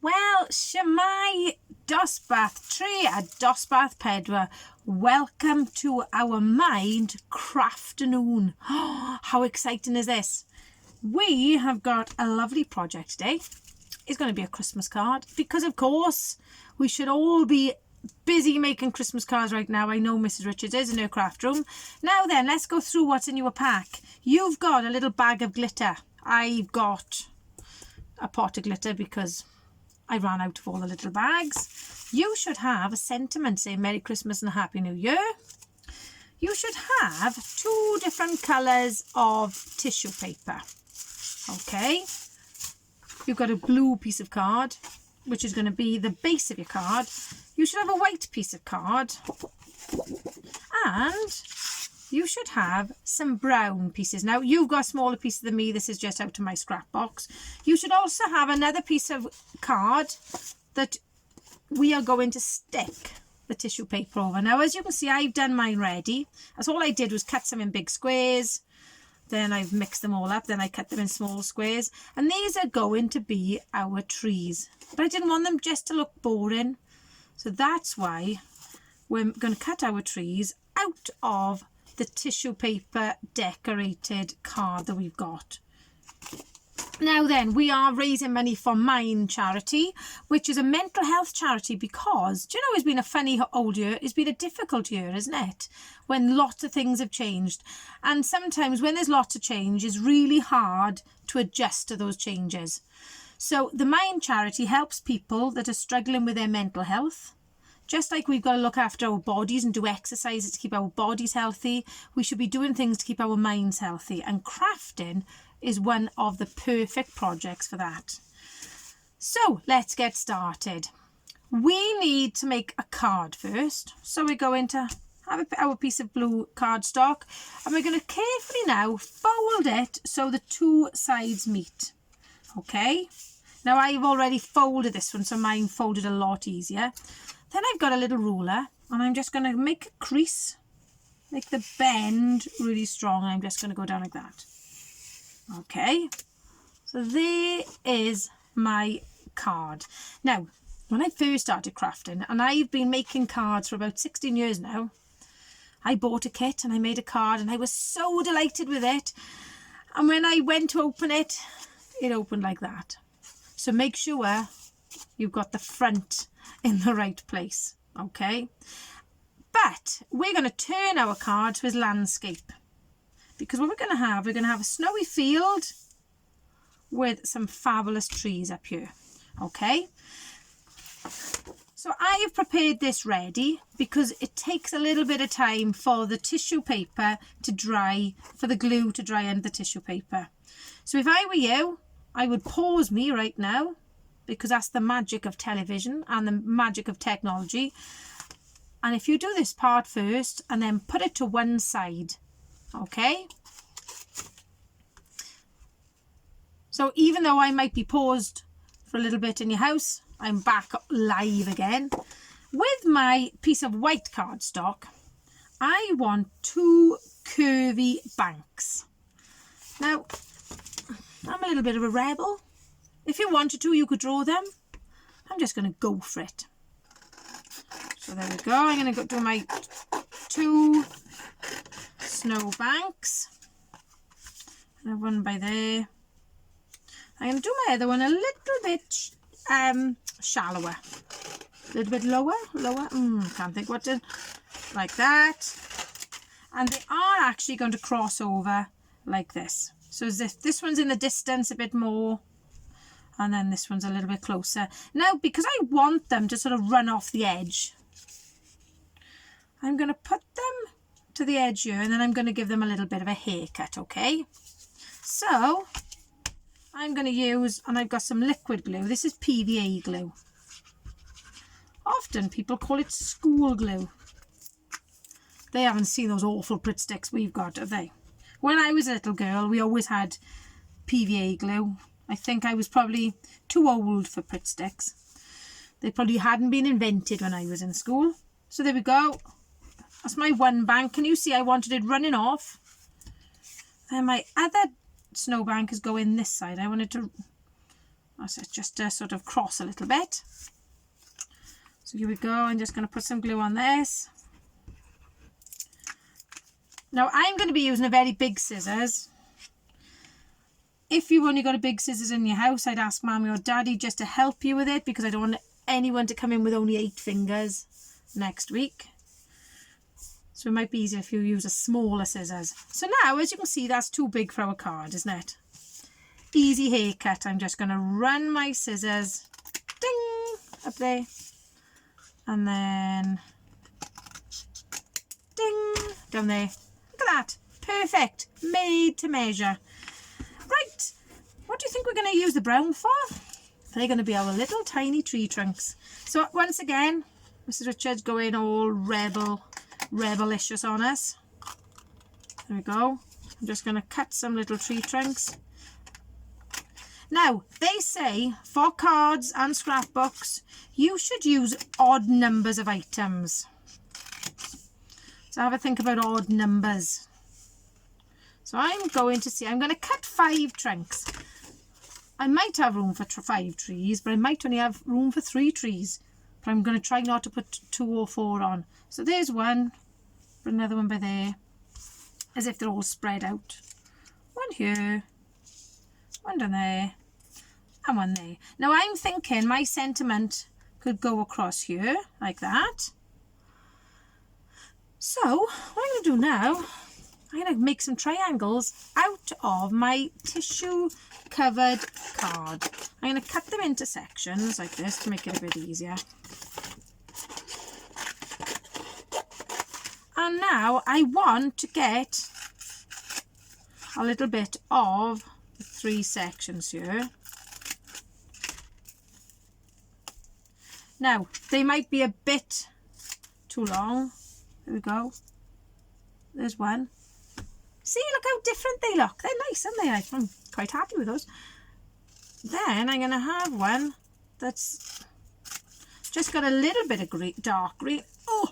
Wel, shwmai Dosbarth 3 a Dosbarth 4. Welcome to our mind Crafternoon. Oh, how exciting is this? We have got a lovely project today. It's going to be a Christmas card because, of course, we should all be busy making Christmas cards right now. I know Mrs. Richards is in her craft room. Now then, let's go through what's in your pack. You've got a little bag of glitter. I've got a pot of glitter because I ran out of all the little bags. You should have a sentiment saying Merry Christmas and Happy New Year. You should have 2 different colours of tissue paper. Okay. You've got a blue piece of card, which is going to be the base of your card. You should have a white piece of card. And you should have some brown pieces. Now, you've got smaller pieces than me. This is just out of my scrap box. You should also have another piece of card that we are going to stick the tissue paper over. Now, as you can see, I've done mine ready. That's all I did was cut some in big squares. Then I've mixed them all up. Then I cut them in small squares. And these are going to be our trees. But I didn't want them just to look boring. So that's why we're going to cut our trees out of the tissue paper decorated card that we've got. Now then, we are raising money for Mind Charity, which is a mental health charity because, do you know, it's been a funny old year. It's been a difficult year, isn't it? When lots of things have changed. And sometimes when there's lots of change, it's really hard to adjust to those changes. So the Mind Charity helps people that are struggling with their mental health. Just like we've got to look after our bodies and do exercises to keep our bodies healthy, we should be doing things to keep our minds healthy. And crafting is one of the perfect projects for that. So let's get started. We need to make a card first. So we're going to have our piece of blue cardstock and we're going to carefully now fold it so the 2 sides meet. Okay. Now I've already folded this one, so mine folded a lot easier. Then I've got a little ruler and I'm just going to make a crease, make the bend really strong. I'm just going to go down like that. Okay, so there is my card. Now, when I first started crafting, and I've been making cards for about 16 years now, I bought a kit and I made a card and I was so delighted with it. And when I went to open it, it opened like that. So make sure you've got the front in the right place, okay? But we're going to turn our card to his landscape. Because what we're going to have a snowy field with some fabulous trees up here. Okay. So I have prepared this ready because it takes a little bit of time for the tissue paper to dry, for the glue to dry under the tissue paper. So if I were you, I would pause me right now because that's the magic of television and the magic of technology. And if you do this part first and then put it to one side. Okay, so even though I might be paused for a little bit in your house, I'm back live again. With my piece of white cardstock, I want 2 curvy banks. Now, I'm a little bit of a rebel. If you wanted to, you could draw them. I'm just going to go for it. So there we go. I'm going to do my 2 snow banks. And one by there. I'm going to do my other one a little bit shallower. A little bit lower. Can't think what to... Like that. And they are actually going to cross over like this. So as if this one's in the distance a bit more. And then this one's a little bit closer. Now, because I want them to sort of run off the edge, I'm going to put them to the edge here and then I'm going to give them a little bit of a haircut, okay? So I'm going to use, and I've got some liquid glue. This is PVA glue. Often people call it school glue. They haven't seen those awful Pritt sticks we've got, have they? When I was a little girl, we always had PVA glue. I think I was probably too old for Pritt sticks. They probably hadn't been invented when I was in school. So there we go. That's my one bank. Can you see I wanted it running off? Then my other snowbank is going this side. I wanted to That's it, just to sort of cross a little bit. So here we go. I'm just going to put some glue on this. Now I'm going to be using a very big scissors. If you've only got a big scissors in your house, I'd ask Mommy or Daddy just to help you with it, because I don't want anyone to come in with only 8 fingers next week. So it might be easier if you use a smaller scissors. So now, as you can see, that's too big for our card, isn't it? Easy haircut. I'm just going to run my scissors, ding, up there. And then, ding, down there. Look at that. Perfect. Made to measure. Right. What do you think we're going to use the brown for? They're going to be our little tiny tree trunks. So once again, Mrs. Richards going all rebelicious on us. There we go. I'm just going to cut some little tree trunks. Now, they say for cards and scrapbooks, you should use odd numbers of items. So have a think about odd numbers. So I'm going to cut 5 trunks. I might have room for 5 trees, but I might only have room for 3 trees. But I'm going to try not to put 2 or 4 on. So there's one, put another one by there, as if they're all spread out. One here, one down there, and one there. Now I'm thinking my sentiment could go across here, like that. So what I'm going to do now, I'm going to make some triangles out of my tissue covered card. I'm going to cut them into sections like this to make it a bit easier. And now I want to get a little bit of the 3 sections here. Now, they might be a bit too long. There we go. There's one. See, look how different they look. They're nice, aren't they? I'm quite happy with those. Then I'm going to have one that's just got a little bit of green, dark green. Oh!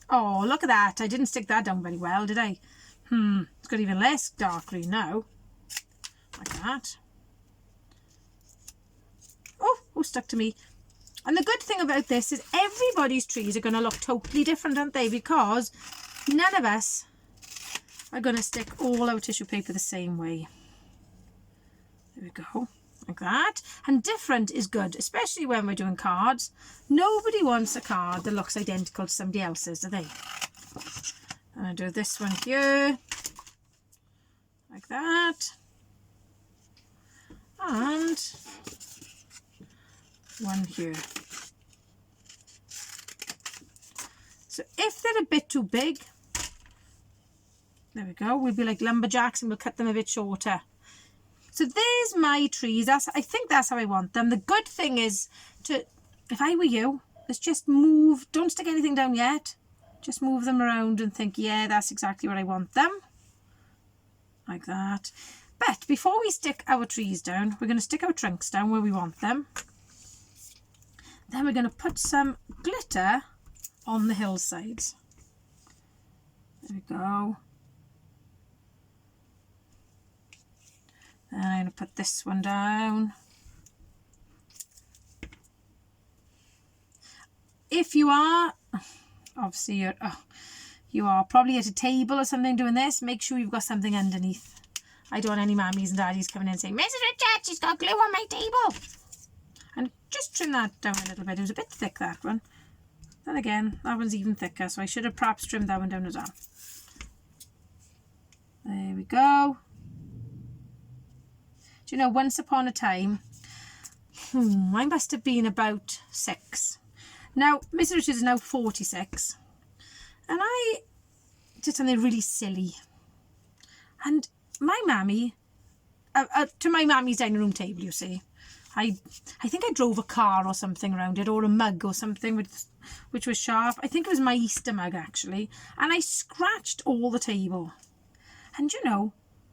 Oh, look at that. I didn't stick that down very well, did I? It's got even less dark green now. Like that. Oh, stuck to me. And the good thing about this is everybody's trees are going to look totally different, aren't they? Because none of us are going to stick all our tissue paper the same way. There we go. Like that. And different is good, especially when we're doing cards. Nobody wants a card that looks identical to somebody else's, do they? And I do this one here. Like that. And one here. So if they're a bit too big, there we go, we'll be like lumberjacks and we'll cut them a bit shorter. So there's my trees. I think that's how I want them. The good thing is, if I were you, let's just move, don't stick anything down yet. Just move them around and think, yeah, that's exactly what I want them. Like that. But before we stick our trees down, we're going to stick our trunks down where we want them. Then we're going to put some glitter on the hillsides. There we go. Then I'm going to put this one down. If you are, obviously you are probably at a table or something doing this, make sure you've got something underneath. I don't want any mummies and daddies coming in and saying, Mrs. Richard, she's got glue on my table. And just trim that down a little bit. It was a bit thick, that one. Then again, that one's even thicker, so I should have perhaps trimmed that one down as well. There we go. Do you know, once upon a time, I must have been about 6. Now, Mrs. Richards is now 46. And I did something really silly. And my mammy, to my mammy's dining room table, you see, I think I drove a car or something around it, or a mug or something which was sharp. I think it was my Easter mug, actually. And I scratched all the table. And you know,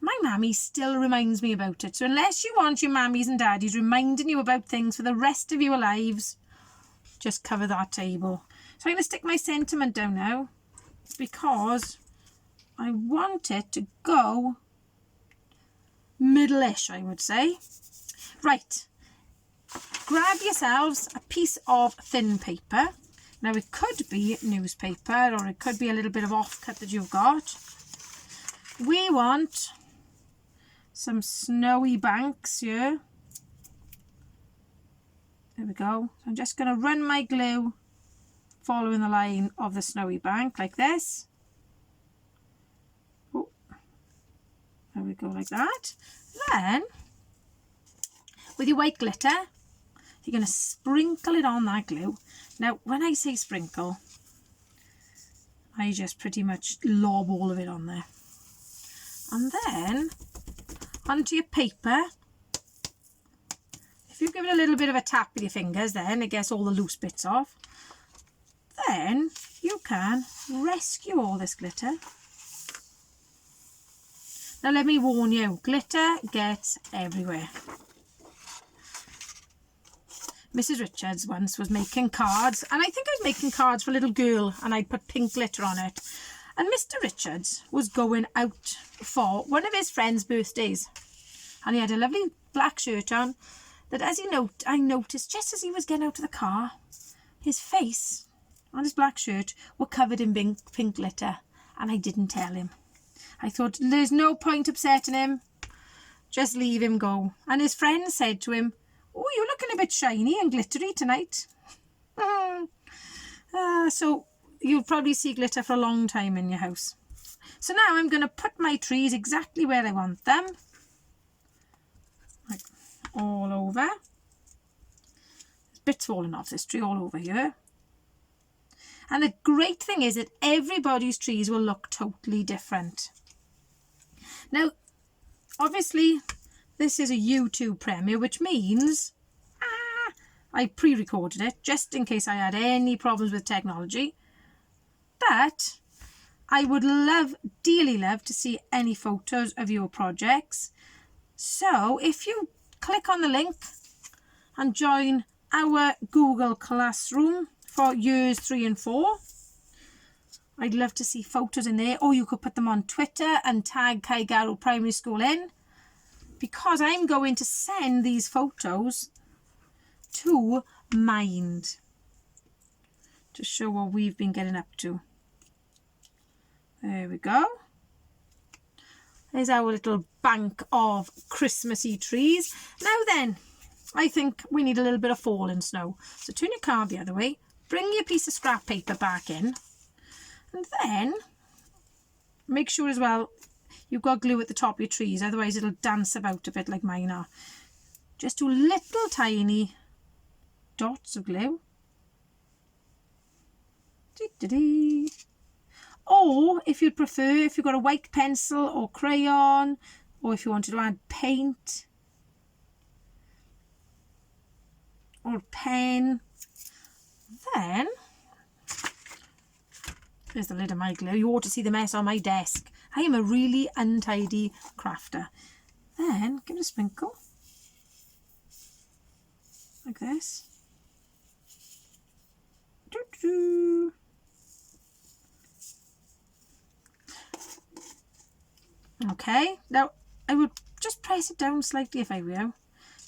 my mammy still reminds me about it. So unless you want your mammies and daddies reminding you about things for the rest of your lives, just cover that table. So I'm going to stick my sentiment down now, because I want it to go middle-ish, I would say. Right, grab yourselves a piece of thin paper. Now it could be newspaper or it could be a little bit of offcut that you've got. We want some snowy banks here. There we go. So I'm just going to run my glue following the line of the snowy bank like this. Oh, there we go, like that. Then with your white glitter, you're going to sprinkle it on that glue. Now when I say sprinkle, I just pretty much lob all of it on there. And then onto your paper, if you give it a little bit of a tap with your fingers, then it gets all the loose bits off. Then you can rescue all this glitter. Now let me warn you, glitter gets everywhere. Mrs. Richards once was making cards, and I think I was making cards for a little girl, and I put pink glitter on it. And Mr. Richards was going out for one of his friend's birthdays, and he had a lovely black shirt on that, as I noticed just as he was getting out of the car, his face and his black shirt were covered in pink glitter, and I didn't tell him. I thought, there's no point upsetting him, just leave him go. And his friend said to him, oh, you're looking a bit shiny and glittery tonight. So you'll probably see glitter for a long time in your house. So now I'm going to put my trees exactly where I want them. Like all over. There's bits falling off this tree all over here. And the great thing is that everybody's trees will look totally different. Now, obviously, this is a YouTube premiere, which means I pre-recorded it just in case I had any problems with technology. But I would dearly love to see any photos of your projects. So if you click on the link and join our Google Classroom for years 3 and 4, I'd love to see photos in there, or you could put them on Twitter and tag Caigaro Primary School in, because I'm going to send these photos to Mind to show what we've been getting up to. There we go. There's our little bank of Christmassy trees. Now then, I think we need a little bit of falling snow. So turn your card the other way, bring your piece of scrap paper back in, and then make sure as well you've got glue at the top of your trees, otherwise it'll dance about a bit like mine are. Just do little tiny dots of glue. Dee-dee-dee. Or if you'd prefer, if you've got a white pencil or crayon, or if you wanted to add paint or pen, then there's the lid of my glue. You ought to see the mess on my desk. I am a really untidy crafter. Then give it a sprinkle like this. Doo-doo. Okay, now I would just press it down slightly if I were you.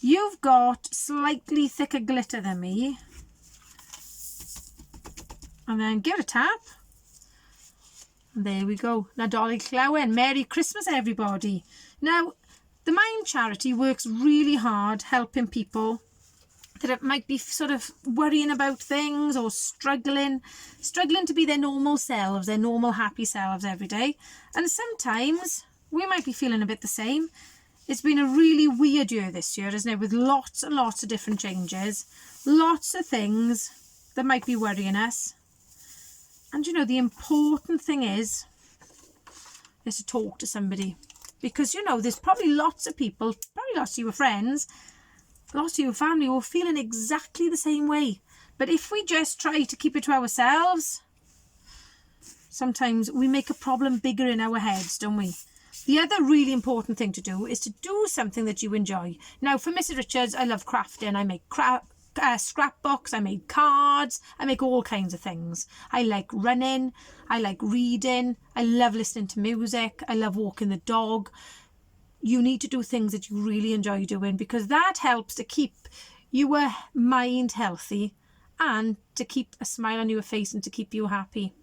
You've got slightly thicker glitter than me. And then give it a tap. And there we go. Now Dolly Clowen, Merry Christmas everybody. Now the Mind charity works really hard helping people that might be sort of worrying about things or struggling to be their normal selves, their normal happy selves every day. And sometimes we might be feeling a bit the same. It's been a really weird year this year, isn't it? With lots and lots of different changes, lots of things that might be worrying us. And you know, the important thing is to talk to somebody, because you know, there's probably lots of people, probably lots of your friends, lots of your family who are feeling exactly the same way. But if we just try to keep it to ourselves, sometimes we make a problem bigger in our heads, don't we? The other really important thing to do is to do something that you enjoy. Now, for Mrs. Richards, I love crafting. I make scrapbooks, I make cards, I make all kinds of things. I like running, I like reading, I love listening to music, I love walking the dog. you need to do things that you really enjoy doing, because that helps to keep your mind healthy and to keep a smile on your face and to keep you happy.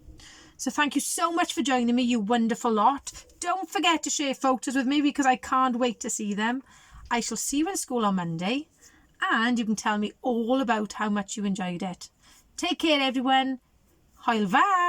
So thank you so much for joining me, you wonderful lot. Don't forget to share photos with me, because I can't wait to see them. I shall see you in school on Monday, and you can tell me all about how much you enjoyed it. Take care, everyone. Hwyl fawr.